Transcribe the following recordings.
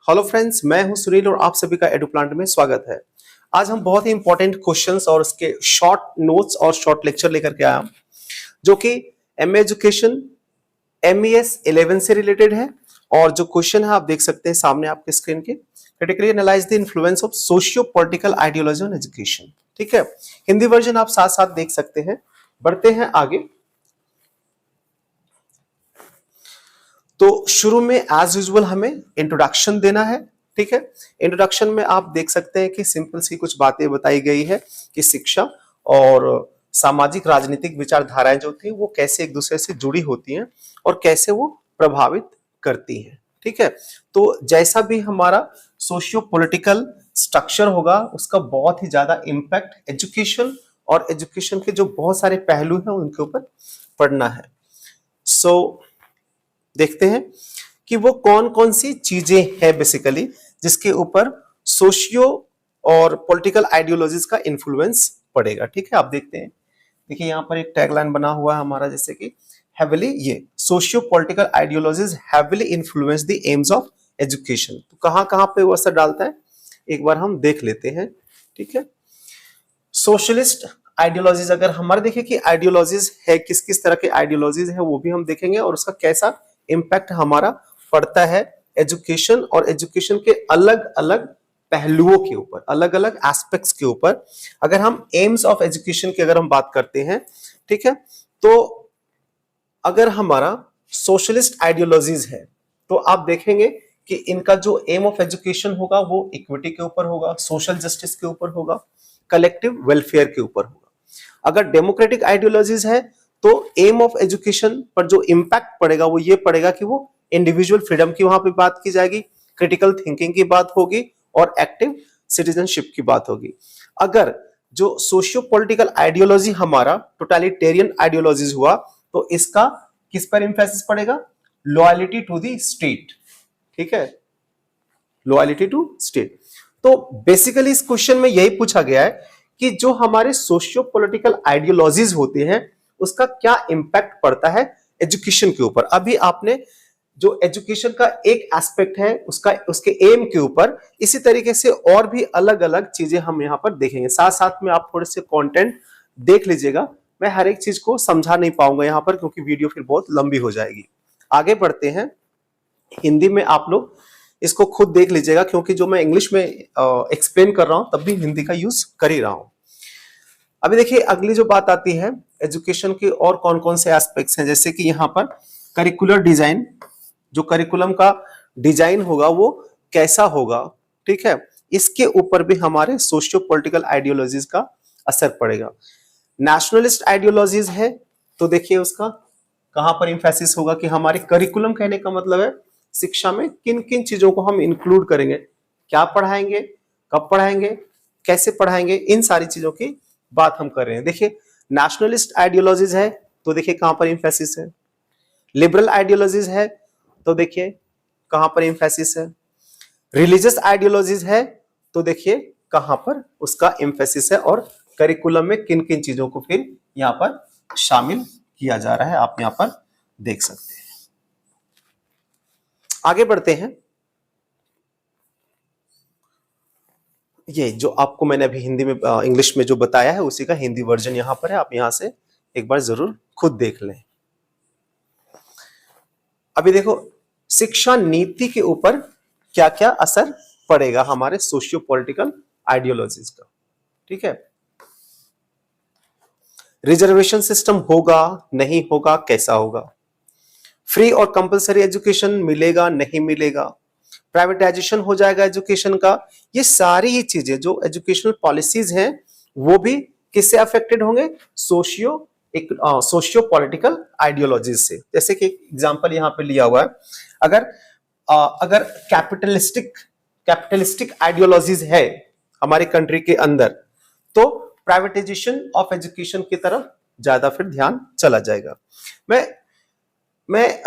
Hello friends, मैं हूं सुनील और आप सभी का एडुप्लांट में स्वागत है। आज हम बहुत ही इंपॉर्टेंट क्वेश्चंस और उसके शॉर्ट नोट्स और शॉर्ट लेक्चर लेकर के आया हूं, जो कि एमए एजुकेशन MES 11 से रिलेटेड है। और जो क्वेश्चन है आप देख सकते हैं सामने आपके स्क्रीन के, critically analyse the influence of socio political ideology on education. ठीक है, हिंदी वर्जन आप साथ साथ देख सकते हैं। बढ़ते हैं आगे। तो शुरू में एज यूजुअल हमें इंट्रोडक्शन देना है। ठीक है, इंट्रोडक्शन में आप देख सकते हैं कि सिंपल सी कुछ बातें बताई गई है कि शिक्षा और सामाजिक राजनीतिक विचारधाराएं जो थी वो कैसे एक दूसरे से जुड़ी होती हैं और कैसे वो प्रभावित करती हैं। ठीक है, तो जैसा भी हमारा सोशियो पॉलिटिकल स्ट्रक्चर होगा उसका बहुत ही ज्यादा इम्पैक्ट एजुकेशन और एजुकेशन के जो बहुत सारे पहलू हैं उनके ऊपर पड़ना है। सो देखते हैं कि वो कौन कौन सी चीजें हैं बेसिकली जिसके ऊपर सोशियो और पॉलिटिकल आइडियोलॉजीज का इन्फ्लुएंस पड़ेगा। ठीक है, आप देखते हैं, देखिए यहाँ पर एक टैगलाइन बना हुआ है हमारा, जैसे कि हैविली, ये socio political ideologies heavily influence the AIIMS of education. तो कहां कहां पे वो असर डालता है एक बार हम देख लेते हैं। ठीक है, सोशलिस्ट आइडियोलॉजीज, अगर हमारे देखें कि आइडियोलॉजीज है किस किस तरह के आइडियोलॉजीज है वो भी हम देखेंगे और उसका कैसा इम्पैक्ट हमारा पड़ता है एजुकेशन और एजुकेशन के अलग अलग पहलुओं के ऊपर, अलग अलग एस्पेक्ट्स के ऊपर। अगर हम एम्स ऑफ एजुकेशन की अगर हम बात करते हैं, ठीक है, तो अगर हमारा सोशलिस्ट आइडियोलॉजीज है तो आप देखेंगे कि इनका जो एम ऑफ एजुकेशन होगा वो इक्विटी के ऊपर होगा, सोशल जस्टिस के ऊपर होगा, कलेक्टिव वेलफेयर के ऊपर होगा। अगर डेमोक्रेटिक आइडियोलॉजीज है तो एम ऑफ एजुकेशन पर जो इंपैक्ट पड़ेगा वो ये पड़ेगा कि वो इंडिविजुअल फ्रीडम की वहां पे बात की जाएगी, क्रिटिकल थिंकिंग की बात होगी और एक्टिव सिटीजनशिप की बात होगी। अगर जो सोशियो पॉलिटिकल आइडियोलॉजी हमारा टोटलिटेरियन आइडियोलॉजीज हुआ तो इसका किस पर इंफेसिस पड़ेगा? Loyalty to the state. ठीक है, लॉयल्टी टू स्टेट। तो बेसिकली इस क्वेश्चन में यही पूछा गया है कि जो हमारे सोशियो पॉलिटिकल आइडियोलॉजीज होते हैं उसका क्या इंपैक्ट पड़ता है एजुकेशन के ऊपर। अभी आपने जो एजुकेशन का एक एस्पेक्ट है उसका, उसके एम के ऊपर, इसी तरीके से और भी अलग अलग चीजें हम यहां पर देखेंगे। साथ साथ में आप थोड़े से कंटेंट देख लीजिएगा, मैं हर एक चीज को समझा नहीं पाऊंगा यहां पर क्योंकि वीडियो फिर बहुत लंबी हो जाएगी। आगे बढ़ते हैं, हिंदी में आप लोग इसको खुद देख लीजिएगा क्योंकि जो मैं इंग्लिश में एक्सप्लेन कर रहा हूं तब भी हिंदी का यूज कर ही रहा हूं। अभी देखिए अगली जो बात आती है एजुकेशन के और कौन कौन से एस्पेक्ट्स हैं, जैसे कि यहाँ पर करिकुलर डिजाइन, जो करिकुलम का डिजाइन होगा वो कैसा होगा। ठीक है, इसके ऊपर भी हमारे सोशियो पॉलिटिकल आइडियोलॉजीज का असर पड़ेगा। नेशनलिस्ट आइडियोलॉजीज है तो देखिए उसका कहां पर इंफेसिस होगा कि हमारे करिकुलम, कहने का मतलब है शिक्षा में किन किन चीजों को हम इंक्लूड करेंगे, क्या पढ़ाएंगे, कब पढ़ाएंगे, कैसे पढ़ाएंगे, इन सारी चीजों की बात हम कर रहे हैं। देखिए नेशनलिस्ट आइडियोलॉजीज है तो देखिए कहां पर इंफेसिस है, लिबरल आइडियोलॉजीज है तो देखिए कहां पर इंफेसिस है, रिलीजियस आइडियोलॉजीज है तो देखिए कहां पर उसका इंफेसिस है और करिकुलम में किन किन चीजों को फिर यहां पर शामिल किया जा रहा है, आप यहां पर देख सकते हैं। आगे बढ़ते हैं, ये जो आपको मैंने अभी हिंदी में इंग्लिश में जो बताया है उसी का हिंदी वर्जन यहां पर है, आप यहां से एक बार जरूर खुद देख लें। अभी देखो शिक्षा नीति के ऊपर क्या क्या असर पड़ेगा हमारे सोशियो पॉलिटिकल आइडियोलॉजीज का। ठीक है, रिजर्वेशन सिस्टम होगा नहीं होगा, कैसा होगा, फ्री और कंपलसरी एजुकेशन मिलेगा नहीं मिलेगा, प्राइवेटाइजेशन हो जाएगा एजुकेशन का, ये सारी ही चीजें जो एजुकेशनल पॉलिसीज हैं वो भी किससे अफेक्टेड होंगे? सोशियो पॉलिटिकल आइडियोलॉजीज से। जैसे कि एग्जांपल यहां पे लिया हुआ है, अगर कैपिटलिस्टिक आइडियोलॉजीज है हमारे कंट्री के अंदर तो प्राइवेटाइजेशन ऑफ एजुकेशन की तरफ ज्यादा फिर ध्यान चला जाएगा। मैं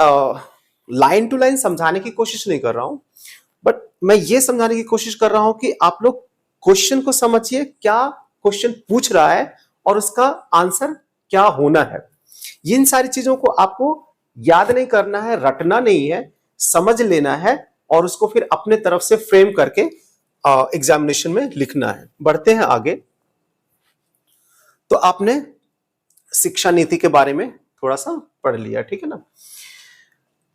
लाइन टू लाइन समझाने की कोशिश नहीं कर रहा हूं, बट मैं ये समझाने की कोशिश कर रहा हूं कि आप लोग क्वेश्चन को समझिए, क्या क्वेश्चन पूछ रहा है और उसका आंसर क्या होना है। इन सारी चीजों को आपको याद नहीं करना है, रटना नहीं है, समझ लेना है और उसको फिर अपने तरफ से फ्रेम करके एग्जामिनेशन में लिखना है। बढ़ते हैं आगे। तो आपने शिक्षा नीति के बारे में थोड़ा सा पढ़ लिया, ठीक है ना।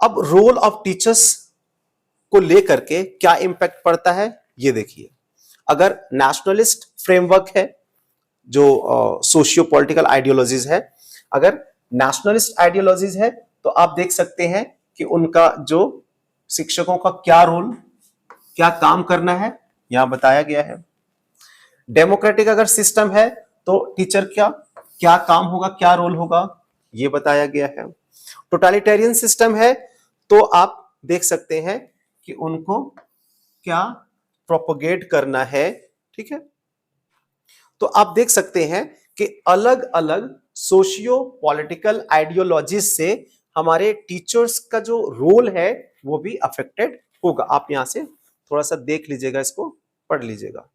अब रोल ऑफ टीचर्स को लेकर के क्या इंपैक्ट पड़ता है ये देखिए। अगर नेशनलिस्ट फ्रेमवर्क है, जो सोशियो पॉलिटिकल आइडियोलॉजीज है, अगर नेशनलिस्ट आइडियोलॉजीज है तो आप देख सकते हैं कि उनका जो शिक्षकों का क्या रोल, क्या काम करना है, यहां बताया गया है। डेमोक्रेटिक अगर सिस्टम है तो टीचर क्या क्या काम होगा, क्या रोल होगा, ये बताया गया है। टोटलिटेरियन सिस्टम है तो आप देख सकते हैं कि उनको क्या प्रोपोगेट करना है, ठीक है। तो आप देख सकते हैं कि अलग अलग सोशियो पॉलिटिकल आइडियोलॉजीज से हमारे टीचर्स का जो रोल है वो भी अफेक्टेड होगा। आप यहां से थोड़ा सा देख लीजिएगा, इसको पढ़ लीजिएगा।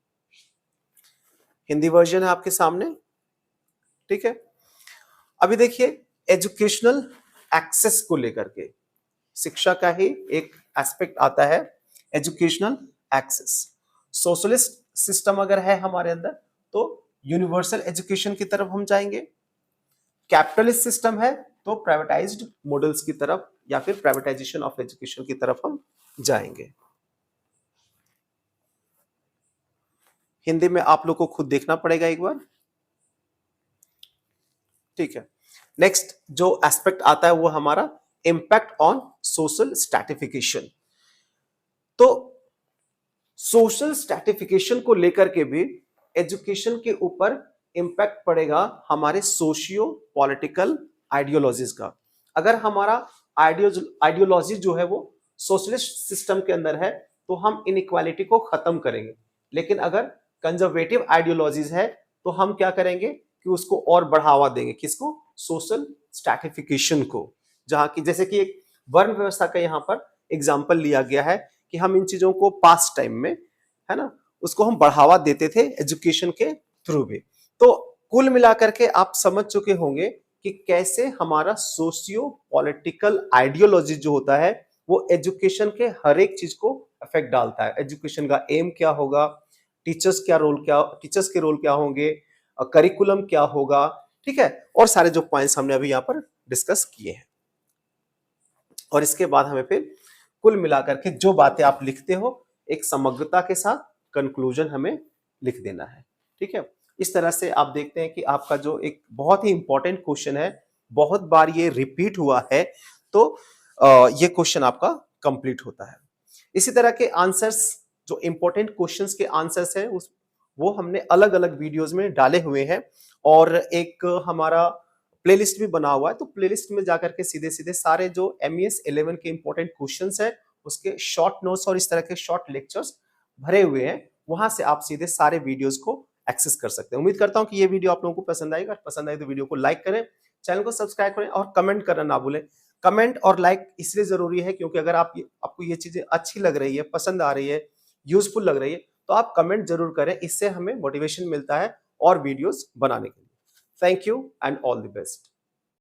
हिंदी वर्जन है आपके सामने, ठीक है। अभी देखिए एजुकेशनल एक्सेस को लेकर के शिक्षा का ही एक एस्पेक्ट आता है, एजुकेशनल एक्सेस। सोशलिस्ट सिस्टम अगर है हमारे अंदर तो यूनिवर्सल एजुकेशन की तरफ हम जाएंगे। कैपिटलिस्ट सिस्टम है तो प्राइवेटाइज्ड मॉडल्स की तरफ या फिर प्राइवेटाइजेशन ऑफ एजुकेशन की तरफ हम जाएंगे। हिंदी में आप लोग को खुद देखना पड़ेगा एक बार, ठीक है। नेक्स्ट जो एस्पेक्ट आता है वो हमारा इंपैक्ट ऑन सोशल स्ट्रैटिफिकेशन। तो सोशल स्ट्रैटिफिकेशन को लेकर के भी एजुकेशन के ऊपर इंपैक्ट पड़ेगा हमारे सोशियो पॉलिटिकल आइडियोलॉजीज का। अगर हमारा आइडियोलॉजी जो है वो सोशलिस्ट सिस्टम के अंदर है तो हम इनइक्वालिटी को खत्म करेंगे, लेकिन अगर कंजर्वेटिव आइडियोलॉजीज है तो हम क्या करेंगे कि उसको और बढ़ावा देंगे। किसको? सोशल स्ट्रैटिफिकेशन को। जहां की जैसे कि एक वर्ण व्यवस्था का यहां पर एग्जाम्पल लिया गया है कि हम इन चीजों को पास्ट टाइम में, है ना, उसको हम बढ़ावा देते थे एजुकेशन के थ्रू भी। तो कुल मिलाकर के आप समझ चुके होंगे कि कैसे हमारा सोशियो पॉलिटिकल आइडियोलॉजी जो होता है वो एजुकेशन के हर एक चीज को इफेक्ट डालता है। एजुकेशन का एम क्या होगा, टीचर्स के रोल क्या होंगे, करिकुलम क्या होगा, ठीक है, और सारे जो पॉइंट्स हमने अभी यहाँ पर डिस्कस किए हैं। और इसके बाद हमें फिर कुल मिलाकर के जो बातें आप लिखते हो एक समग्रता के साथ कंक्लूजन हमें लिख देना है, ठीक है। इस तरह से आप देखते हैं कि आपका जो एक बहुत ही इंपॉर्टेंट क्वेश्चन है, बहुत बार ये रिपीट हुआ है, तो ये क्वेश्चन आपका कंप्लीट होता है। इसी तरह के आंसर्स, जो इंपॉर्टेंट क्वेश्चंस के आंसर्स हैं वो हमने अलग अलग वीडियोस में डाले हुए हैं, और एक हमारा प्लेलिस्ट भी बना हुआ है। तो प्लेलिस्ट में जाकर के सीधे सीधे सारे जो MES 11 के इंपॉर्टेंट क्वेश्चंस है उसके शॉर्ट नोट्स और इस तरह के शॉर्ट लेक्चर्स भरे हुए हैं, वहां से आप सीधे सारे वीडियोस को एक्सेस कर सकते हैं। उम्मीद करता हूं कि ये वीडियो आप लोगों को पसंद आएगा। पसंद आए तो वीडियो को लाइक करें, चैनल को सब्सक्राइब करें और कमेंट करना ना भूलें। कमेंट और लाइक इसलिए जरूरी है क्योंकि अगर आपको ये चीजें अच्छी लग रही है, पसंद आ रही है, यूजफुल लग रही है, तो आप कमेंट जरूर करें। इससे हमें मोटिवेशन मिलता है और वीडियोस बनाने के लिए। Thank you and all the best.